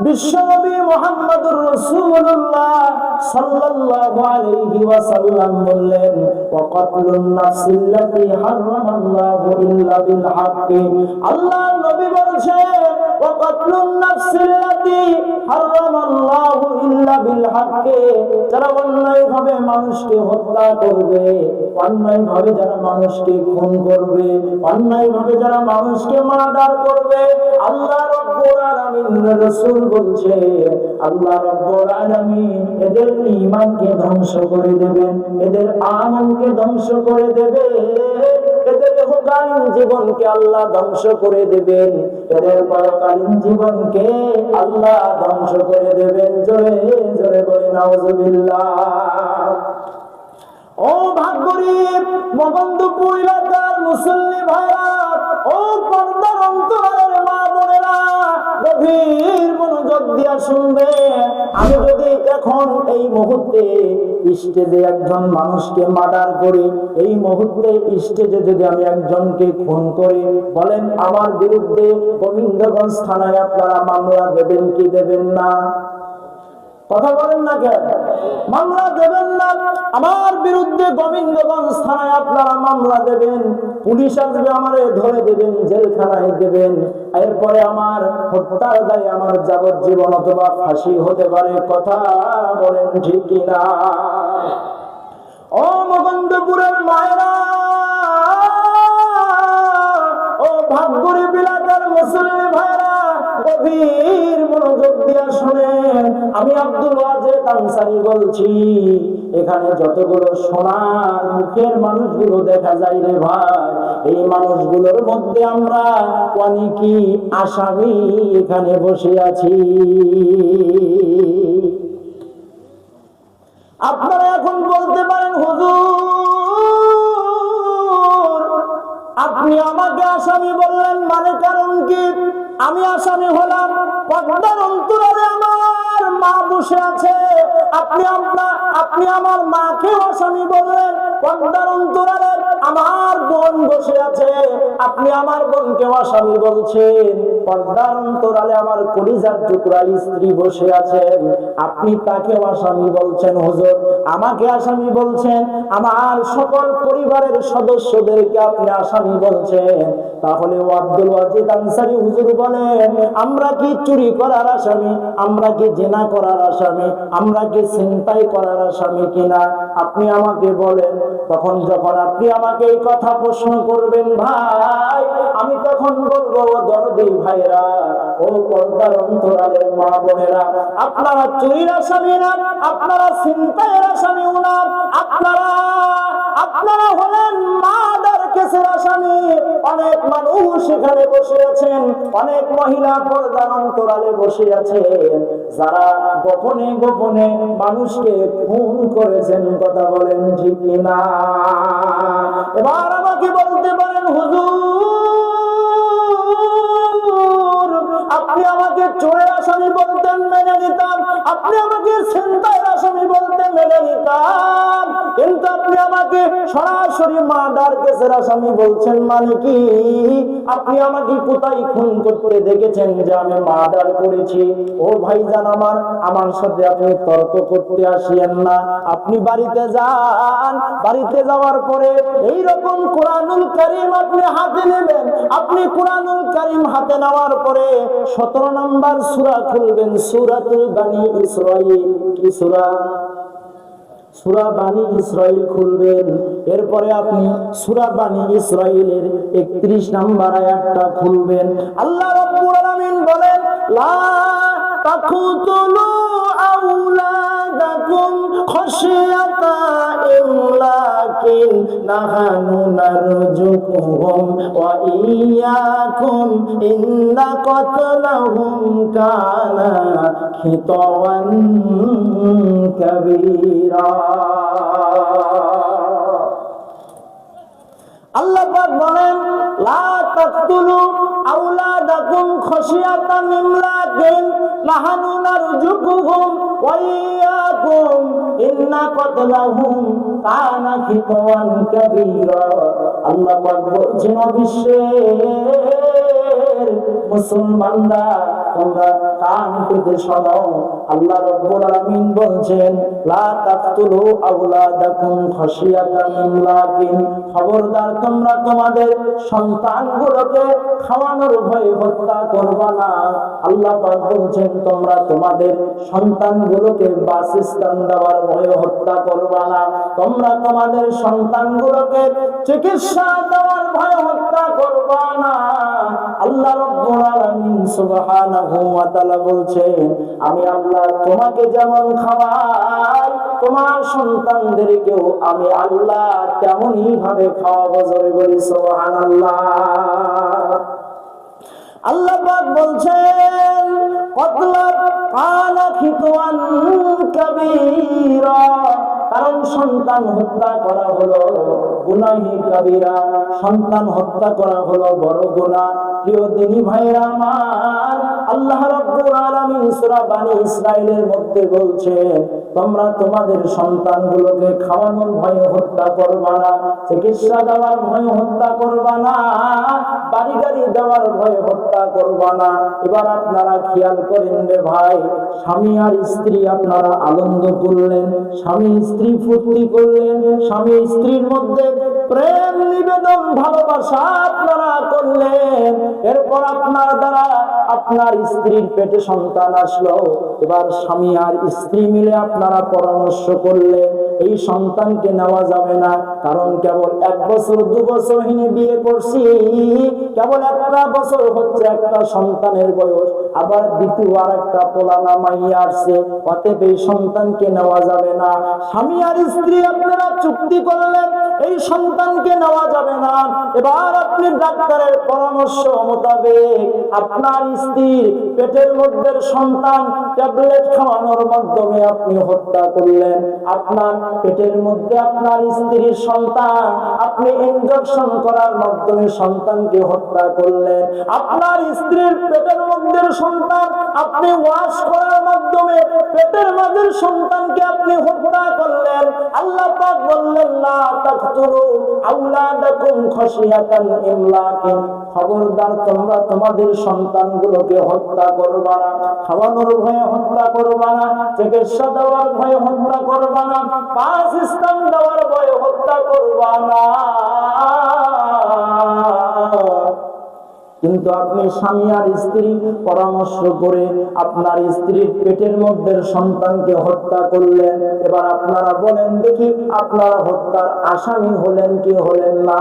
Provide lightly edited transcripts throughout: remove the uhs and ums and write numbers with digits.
বিশ্বনবী মুহাম্মদুর রাসূলুল্লাহ সাল্লাল্লাহু আলাইহি ওয়াসাল্লাম বললেন, ওয়া কাতলুন নাফসিল্লাতী হারামাল্লাহু ইল্লা বিল হাক্কি। আল্লাহর নবী বলেছেন, ওয়া কাতলুন নাফসিল্লাতী হারামাল্লাহু ইল্লা বিল হাক্কি, যারা অন্যায়ভাবে মানুষকে হত্যা করবে, অন্যায়ভাবে যারা মানুষকে খুন করবে, অন্যায়ভাবে যারা মানুষকে মার্ডার করবে, আল্লাহ রাব্বুল আলামিন রাসূল বলছে আল্লাহ রাব্বুল আলামিন এদের ঈমানকে ধ্বংস করে দেবেন, এদের আমলকে ধ্বংস করে দেবেন, এদের ইহকালীন জীবনকে আল্লাহ ধ্বংস করে দেবেন, এদের পরকালীন জীবনকে আল্লাহ ধ্বংস করে দেবেন। জোরে জোরে বলি নাউজুবিল্লাহ। ও ভাগ্যরীব মগন্ধপুর এলাকার মুসল্লি ভাইরা, ও পর্দার অন্তরালের মা বোনেরা, গভীর মনোযোগ দিয়া শুনবে। আমি যদি এখন এই মুহূর্তে স্টেজে একজন মানুষকে মার্ডার করি, এই মুহূর্তে স্টেজে যদি আমি একজনকে খুন করি, বলেন আমার বিরুদ্ধে গোবিন্দগঞ্জ থানায় আপনারা মামলা দেবেন কি দেবেন না? কথা বলেন না কেন? মামলা দেবেন না? আমার বিরুদ্ধে গোবিন্দগঞ্জ থানায় আপনারা মামলা দেবেন, পুলিশ আসবে, আমারে ধরে দেবেন, জেলখানায় দেবেন, এরপরে আমার হত্যার দায়ে আমার যাবজ্জীবন অথবা ফাঁসি হতে পারে। কথা বলেন ঠিক কিনা? ও মগন্ধপুরের মায়েরা, ও ভাগ্যরীব এলাকার মুসল্লি ভাইরা, গভীর মনোযোগ দিয়া শুনেন। আমি আব্দুল ওয়াজেদ আনসারী বলছি, এখানে যতগুলো সোনার মুখের মানুষগুলো দেখা যায় রে ভাই, এই মানুষগুলোর মধ্যে আমরা অনেকই আসামি এখানে বসে আছি। আপনারা এখন বলতে পারেন, হুজুর আপনি আমাকে আসামি বললেন, মানে কারণ কি? আমি আসামি হলাম, পর্দার অন্তরালে আমার মা বসে আছে, আপনি আমার মাকেও আসামি বললেন, পর্দার অন্তরালে আমার বোন বসে আছে, আপনি আমার বোনকেও আসামি বলছেন, পর্দার অন্তরালে আমার কলিজার টুকরা স্ত্রী বসে আছেন, আপনি তাকেও আসামি বলছেন। হুজুর আমাকে আসামি বলছেন, আমার সকল পরিবারের সদস্যদেরকে আপনি আসামি বলছেন, তাহলে আব্দুল ওয়াজেদ আনসারী হুজুর বলেন, আমরা কি চুরি করার আসামি? আমরা কি জিনা করার আসামি? আমরা কি ছিনতাই করার আসামি কিনা? আপনি আমাকে বলেন। তখন যখন আপনি আমাকে এই কথা প্রশ্ন করবেন ভাই, আমি তখন বলবো, দরদি ভাইরা, ও পর্দার অন্তরালের মা বোনেরা, আপনারা চুরির আসামি না, আপনারা ছিনতাইয়ের আসামি না, আপনারা হলেন মার্ডার কেসের আসামি। অনেক মানুষ এখানে বসে আছেন, অনেক মহিলা পর্দার অন্তরালে বসে আছেন, যারা গোপনে গোপনে মানুষকে খুন করেছেন। কথা বলেন ঠিক না? এবার আমাকে বলতে পারেন, হুজুর আপনি আমাকে চোরের আসামি বলতেন, মেনে নিতাম, আপনি আমাকে ছিনতাইয়ের আসামি বলতেন, মেনে নিতাম, কিন্তু আপনি আমাকে সরাসরি মার্ডার কেসের আসামি বলছেন, মানে কি? আপনি আমাকে কোথায় খুন করতে দেখেছেন যে আমি মার্ডার করেছি? ও ভাইজান আমার সাথে আপনি তর্ক করতে আসিয়েন না। আপনি বাড়িতে যান, বাড়িতে যাওয়ার পরে এইরকম কোরআনুল কারীম আপনি হাতে নেবেন। আপনি কোরআনুল কারীম হাতে নেওয়ার পরে 17 নম্বর সূরা খুলবেন, সূরাতুল বানি ইসরাঈল। কি সূরা? সূরা বানি ইসরাঈল খুলবেন। এরপরে আপনি সূরা বানি ইসরাঈলের 31 নম্বর আয়াতটা খুলবেন। আল্লাহ রাব্বুল আলামিন বলেন, লা তাকুতুলু আওলাদাকুম খাশিয়াতা ইমলাকিন নাহানু নারযুকুহুম ওয়া ইয়্যাকুম ইন্না কাতলাহুম কানা খিতাওয়ান কাবীরা। আল্লাহ পাক বলেন, লা তাকতুলু আওলাদাকুম খাশিয়াতা ইমলাকিন নাহানু নারযুকুহুম ওয়া ইয়্যাকুম ইন্না কাতলাহুম কানা খিতাওয়ান কাবীরা। আল্লাহ পাক বলছেন, বিশ্বে যুগের মুসলমানরা তোমরা কান পেতে শোনো, আল্লাহ রাব্বুল আলামিন বলছেন লা তাকতুলু আওলাদাকুম খাশিয়াতা ইমলাকিন, খবরদার তোমরা তোমাদের সন্তানগুলোকে খাওয়ানোর ভয়ে হত্যা করবা না। আল্লাহ পাক বলছেন তোমরা তোমাদের সন্তানগুলোকে বাসস্থান দেওয়ার ভয়ে হত্যা করবা না, তোমরা তোমাদের সন্তানগুলোকে চিকিৎসা দেওয়ার ভয়ে হত্যা করবা না। আল্লাহ রাব্বুল আলামিন সুবহানাহু ওয়া তাআলা বলছেন আমি আল্লাহ তোমাকে যেমন খাওয়াই তোমার সন্তানদেরকেও আমি আল্লাহ তেমনই ভাবে খাওয়াবো। জোরে বলি সুবহানাল্লাহ। আল্লাহ পাক বলছেন কতলা কানা খিতওয়ান কাবীরা, কারণ সন্তান হত্যা করা হলো গুনাহে কাবীরা, সন্তান হত্যা করা হলো বড় গুনাহ। প্রিয় দিনী ভাইরা আমার, আল্লাহ রাব্বুল আলামিন সূরা বনী ইসরাঈলের মধ্যে বলছেন তোমরা তোমাদের সন্তানগুলোকে খাওয়ানোর ভয়ে হত্যা করবা না, চিকিৎসা দেওয়ার ভয়ে হত্যা করবা না, বাড়ি গাড়ি দেওয়ার ভয়ে হত্যা করবা না। এবার আপনারা খেয়াল করেন রে ভাই, স্বামী আর স্ত্রী আপনারা আনন্দ করলেন, স্বামী স্ত্রী ফুর্তি করলেন, স্বামী স্ত্রীর মধ্যে প্রেম নিবেদন ভালোবাসা আপনারা করলেন, এরপর আপনার দ্বারা আপনার স্ত্রীর পেটে সন্তান আসলো। এবার স্বামী আর স্ত্রী মিলে আপনারা পরামর্শ করলেন এই সন্তানকে নেওয়া যাবে না, কারণ কেবল 1 বছর 2 বছর হিনে বিয়ে করছি, কেবল 1 বছর হচ্ছে একটা সন্তানের বয়স, আবার দ্বিতীয় আর একটা পোলানা মাইয়া আসছে, অতএব এই সন্তানকে নেওয়া যাবে না। স্বামী আর স্ত্রী আপনারা চুক্তি করলেন এই সন্তানকে নেওয়া যাবে না। এবার আপনি ডাক্তারের পরামর্শ মোতাবেক আপনার স্ত্রীর পেটের মধ্যে সন্তান ট্যাবলেট খাওয়ানোর মাধ্যমে আপনি হত্যা করলেন, আপনার পেটের মধ্যে আপনার স্ত্রীর সন্তান আপনি ইনজেকশন করার মাধ্যমে সন্তানকে হত্যা করলেন, আপনার স্ত্রীর পেটের মধ্যে সন্তান আপনি ওয়াশ করার মাধ্যমে পেটের মধ্যে সন্তানকে আপনি হত্যা করলেন। আল্লাহ পাক বললেন লা তাকতুলু আওলাদাকুম খাশিয়াতান ইমলাকিন, খবরদার তোমরা তোমাদের সন্তানগুলোকে হত্যা করবা না, খাওয়ানোর ভয়ে হত্যা করবা না, চিকিৎসা দেওয়ার ভয়ে হত্যা করবা না, বাসস্থান দেওয়ার ভয়ে হত্যা করবা না। কিন্তু আপনি স্বামী আর স্ত্রী পরামর্শ করে আপনার স্ত্রীর পেটের মধ্যে সন্তানকে হত্যা করলেন। এবার আপনারা বলেন দেখি আপনারা হত্যার আসামি হলেন কি হলেন না?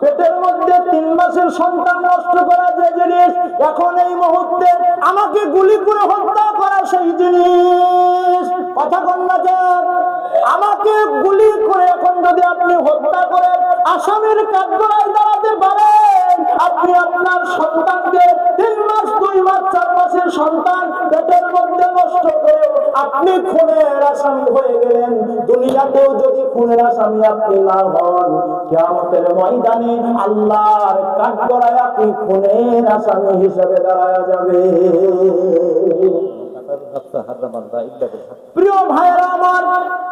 পেটের মধ্যে 3 মাসের সন্তান নষ্ট করা যে জিনিস, এখন এই মুহূর্তে আমাকে গুলি করে হত্যা করা সেই জিনিস। কথা বল না কেন? আমাকে গুলি করে এখন যদি আপনি হত্যা করেন আসামির কাঠগড়ায় দাঁড়াতে পারেন, আপনি আপনার সন্তানকে 3 মাস 2 মাস 4 মাসের সন্তান পেটের মধ্যে নষ্ট করে আপনি খুনের আসামি হয়ে গেলেন। দুনিয়াতেও যদি খুনের আসামি আপনি না হন, কিয়ামতের ময়দানে আল্লাহর কাঠগড়ায় আপনি খুনের আসামি হিসেবে দাঁড়ায়া যাবে। প্রিয় ভাইরা আমার,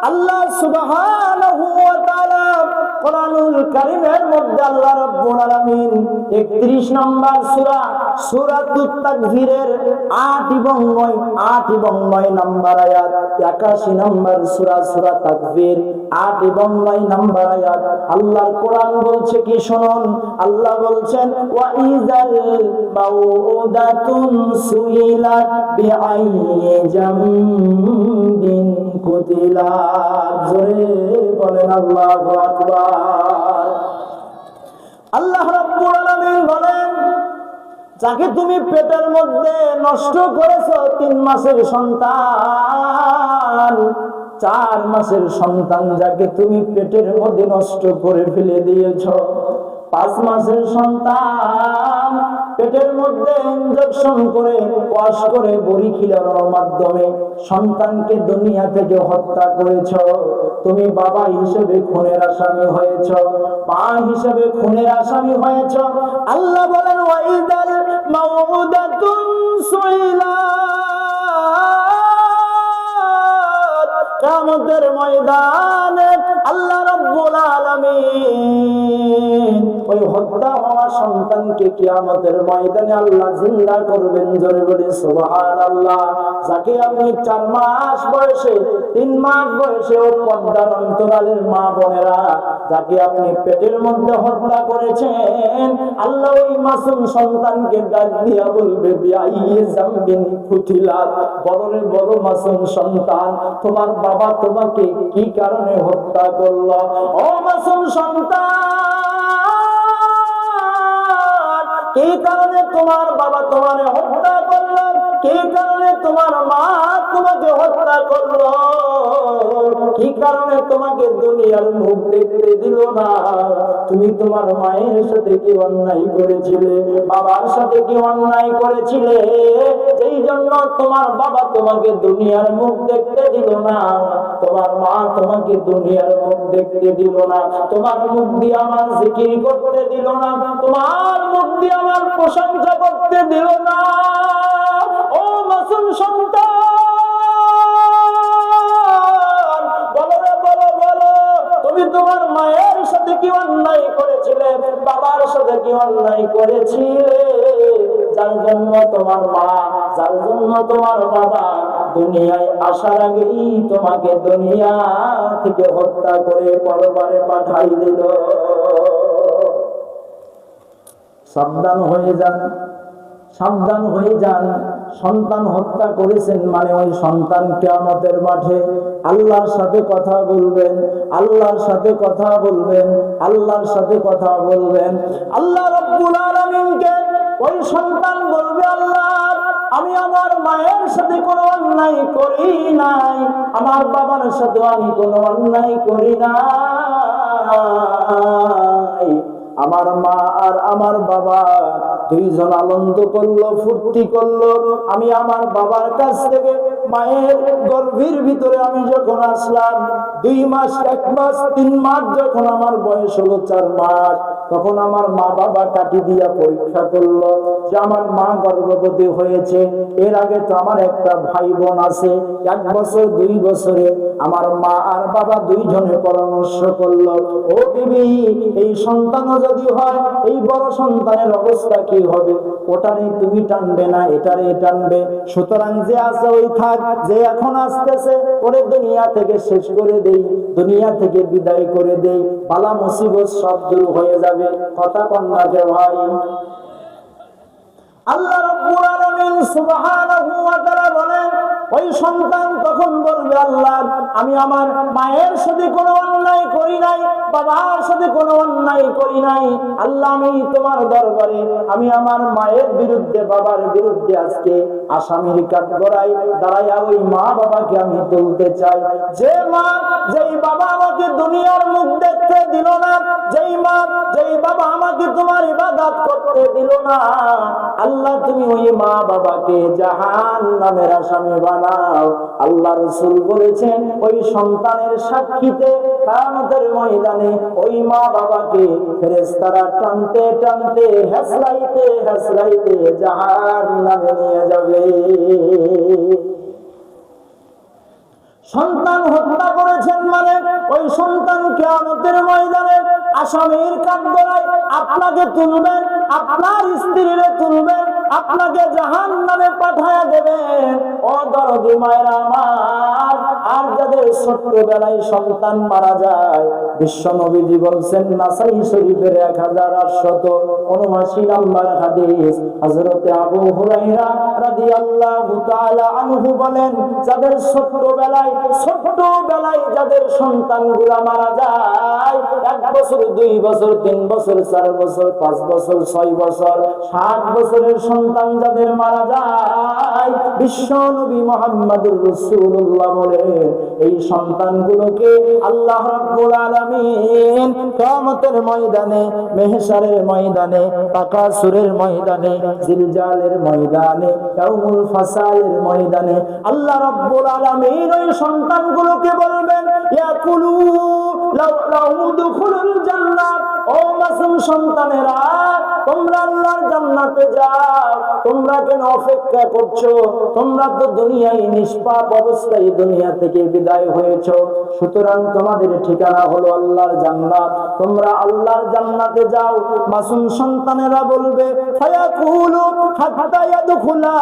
আল্লাহ সুবহানাহু ওয়া তাআলা কোরআনুল কারীমের মধ্যে আল্লাহ রাব্বুল আলামিন 31 নম্বর সূরা সূরাতুত তাকবীরের 8 এবং 9 নম্বর আয়াত, 81 নম্বর সূরা সূরা তাকবীর 8 এবং 9 নম্বর আয়াত আল্লাহর কোরআন বলছে কি শুনুন। আল্লাহ বলছেন ওয়া ইযাল মাউউদাতুন সুইলাত বিআইয়ি জামবিন কুতিলাত। জোরে বলেন আল্লাহু আকবার। আল্লাহ রাব্বুল আলামিন বলেন যাকে তুমি পেটের মধ্যে নষ্ট করেছো 3 মাসের সন্তান, 4 মাসের সন্তান যাকে তুমি পেটের মধ্যে নষ্ট করে ফেলে দিয়েছো, 5 মাসের সন্তান পেটের মধ্যে ইনজেকশন করে ওয়াশ করে বড়ি খিলানোর মাধ্যমে সন্তানকে দুনিয়া থেকে হত্যা করেছো, তুমি বাবা হিসেবে খুনের আসামি হয়েছো, মা হিসেবে খুনের আসামি হয়েছো। আল্লাহ বলেন ওয়াইদাল মাউউদাতুন সুইলাত, কিয়ামতের ময়দানে আল্লাহ রাব্বুল আলামিন ওই হত্যা হওয়া সন্তানকে কিয়ামতের ময়দানে আল্লাহ জিন্দা করবেন। জোরে বলি সুবহানাল্লাহ। যাকে আপনি 4 মাস বয়সে 3 মাস বয়সে ও পর্দার অন্তরালের মা বোনেরা যাকে আপনি পেটের মধ্যে হত্যা করেছেন, আল্লাহ ওই মাসুম সন্তানকে ডাক দিয়া বলবে বিআইয়ি যামবিন কুতিলাত, বড়রে বড় মাসুম সন্তান, তোমার বাবা তোমাকে কি কারণে হত্যা করলো? ও মাসুম সন্তান, কি কারণে তোমার বাবা তোমারে হত্যা করলো? কি কারণে তোমার মা তোমাকে হত্যা করলো? কি কারণে তোমাকে দুনিয়ার মুখ দেখতে দিল না? তুমি তোমার মায়ের সাথে কি অন্যায় করেছিলে? বাবার সাথে কি অন্যায় করেছিলে? যেই জন্য তোমার বাবা তোমাকে দুনিয়ার মুখ দেখতে দিল না, তোমার মা তোমাকে দুনিয়ার মুখ দেখতে দিল না, তোমার মুখ দিয়ে আমার জিকির করতে দিল না, তোমার মুখ দিয়ে আমার প্রশংসা করতে দিল না। ও মাসুম সন্তান, বলো রে বলো বলো, তুমি তোমার মায়ের সাথে কি অন্যায় করেছিলে? বাবার সাথে কি অন্যায় করেছিলে? যার জন্য তোমার মা, যার জন্য তোমার বাবা দুনিয়ায় আসার আগেই তোমাকে দুনিয়া থেকে হত্যা করে পরপারে পাঠাই দিল। সাবধান হয়ে যান, সাবধান হয়ে যান। সন্তান হত্যা করেছেন মানে ওই সন্তান কিয়ামতের মাঠে আল্লাহর সাথে কথা বলবেন, আল্লাহর সাথে কথা বলবেন, আল্লাহর সাথে কথা বলবেন। আল্লাহ রাব্বুল আলামিনকে ওই সন্তান বলবে, আল্লাহ আমি আমার মায়ের সাথে কোনো অন্যায় করি নাই, আমার বাবার সাথে আমি কোনো অন্যায় করি নাই। আমার মা আর আমার বাবা দুইজন আনন্দ করলো, ফুর্তি করলো। আমি আমার বাবার কাছ থেকে মায়ের গর্ভের ভিতরে আমি যখন আসলাম, 2 মাস 1 মাস 3 মাস যখন আমার বয়স হলো 4 মাস, তখন আমার মা বাবা কাটি দিয়া পরীক্ষা করলো যে আমার মা গর্ভবতী হয়েছে। এর আগে তো আমার একটা ভাই বোন আছে, 1 বছর 2 বছরে আমার মা আর বাবা দুইজনে পরামর্শ করলো, ও বিবি এই সন্তান যদি হয় এই বড় সন্তানের অবস্থা কি হবে? ওটারে তুমি টানবে না, এটারে টানবে। সুতরাং যে আছে ওই থাক, যে এখন আসতেছে ওরে দুনিয়া থেকে শেষ করে দেই, দুনিয়া থেকে বিদায় করে দেই, বালা মুসিবত সব দূর হয়ে যাবে। কথা কন্যা যে ভাই, আল্লাহ রাব্বুল আলামিন সুবহানাহু ওয়া তাআলা বলেন, ওই সন্তান তখন বলবে, আল্লাহ আমি আমার মায়ের সাথে কোনো অন্যায় করি নাই, বাবার সাথে কোনো অন্যায় করি নাই। আল্লাহ আমি তোমার দরবারে আমি আমার মায়ের বিরুদ্ধে বাবার বিরুদ্ধে আজকে আসামির কাঠগড়ায় দাঁড়াইয়া ওই মা বাবাকে আমি তুলতে চাই। যে মা যেই বাবা আমাকে দুনিয়ার মুখ দেখতে দিল না, যেই মা যেই বাবা আমাকে তোমার ইবাদত করতে দিল না, আল্লাহ তুমি ওই মা বাবাকে জাহান্নামের আসামি বানাও। আল্লাহ রাসূল বলেছেন ওই সন্তানের সাক্ষীতে কিয়ামতের ময়দানে ওই মা বাবাকে ফেরেশতারা টানতে টানতে হেসরাইতে হেসরাইতে জাহান্নামে নিয়ে যাবে। সন্তান হত্যা করেছেন মানে ওই সন্তান কিয়ামতের ময়দানে আসামির কাঠগড়ায় আপনাকে তুলবেন, আপনার স্ত্রীরে তুলবেন, আপনাকে জাহান্নামে পাঠায়া দেবেন। ও দরদি মায়েরা আমার, আর যাদের ছোট্টবেলায় সন্তান মারা যায়, বিশ্ব নবীজি বলছেন নাসাই শরীফের 1879 নম্বর হাদিস, হযরতে আবু হুরায়রা রাদিয়াল্লাহু তাআলা আনহু বলেন, যাদের ছোট্টবেলায় যাদের সন্তানগুলা মারা যায়, 1 বছর 2 বছর 3 বছর 4 বছর 5 বছর 6 বছর 7 বছরের সন্তান যাদের মারা যায়, বিশ্ব নবী মুহাম্মদুর রাসূলুল্লাহ বলেন এই সন্তানগুলোকে আল্লাহ রাব্বুল আলামিন কিয়ামতের ময়দানে, মেহশারের ময়দানে, তাকাসুরের ময়দানে, জিলজালের ময়দানে, ইয়াউমুল ফাসালের ময়দানে আল্লাহ রাব্বুল আলামিন ওই সন্তানগুলোকে বলবেন, ইয়াকুলু লাউ দুখুলুল জান্নাত, ও মাসুম সন্তানেরা তোমরা আল্লাহর জান্নাতে যাও, তোমরা কেন অপেক্ষা করছো? তোমরা তো দুনিয়ায় নিষ্পাপ অবস্থায় দুনিয়া থেকে বিদায় হয়েছো, সুতরাং তোমাদের ঠিকানা হলো আল্লাহর জান্নাত, তোমরা আল্লাহর জান্নাতে যাও। মাসুম সন্তানেরা বলবে ফায়াকুলু হাত্তা ইয়াদখুলা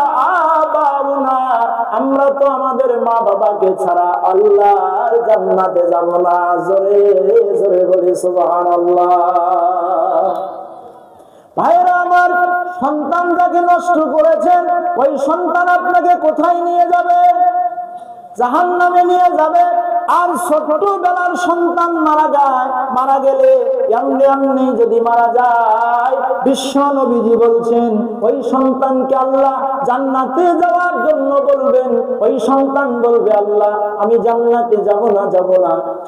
আবাউনা, আমরা তো আমাদের মা বাবাকে ছাড়া আল্লাহর জান্নাতে যাব না। জোরে জোরে বলি সুবহানাল্লাহ। ভাইরা আমার, সন্তান যাকে নষ্ট করেছেন ওই সন্তান আপনাকে কোথায় নিয়ে যাবে? জাহান্নামে নিয়ে যাবে। আর ছোটবেলার সন্তান মারা গেলে এমনি যদি মারা যায়, বিশ্ব নবীজি বলছেন ওই সন্তানকে আল্লাহ জান্নাতে যাওয়ার জন্য বলবেন। ওই সন্তান বলবে, আল্লাহ আমি জান্নাতে যাব না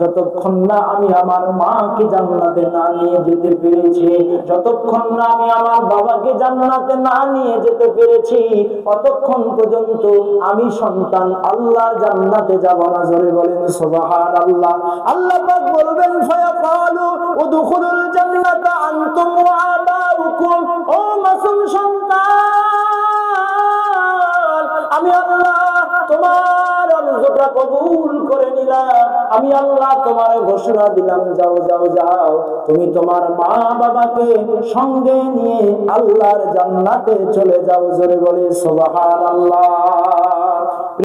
যতক্ষণ না আমি আমার মাকে জান্নাতে না নিয়ে যেতে পেরেছি, যতক্ষণ না আমি আমার বাবাকে জান্নাতে না নিয়ে যেতে পেরেছি, ততক্ষণ পর্যন্ত আমি সন্তান আল্লাহর জান্নাতে যাব না। জোরে বলেন সুবহানাল্লাহ। আল্লাহ পাক বলবেন ফায়াকালু উদখুলুল জান্নাতা আনতুম ওয়া আবাউকুম, ও মাসুম সন্তান, আমি আল্লাহ তোমার আরজুটা কবুল করে নিলাম, আমি আল্লাহ তোমার ঘোষণা দিলাম, যাও যাও যাও, তুমি তোমার মা বাবাকে সঙ্গে নিয়ে আল্লাহর জান্নাতে চলে যাও। জোরে বলে সুবহানাল্লাহ।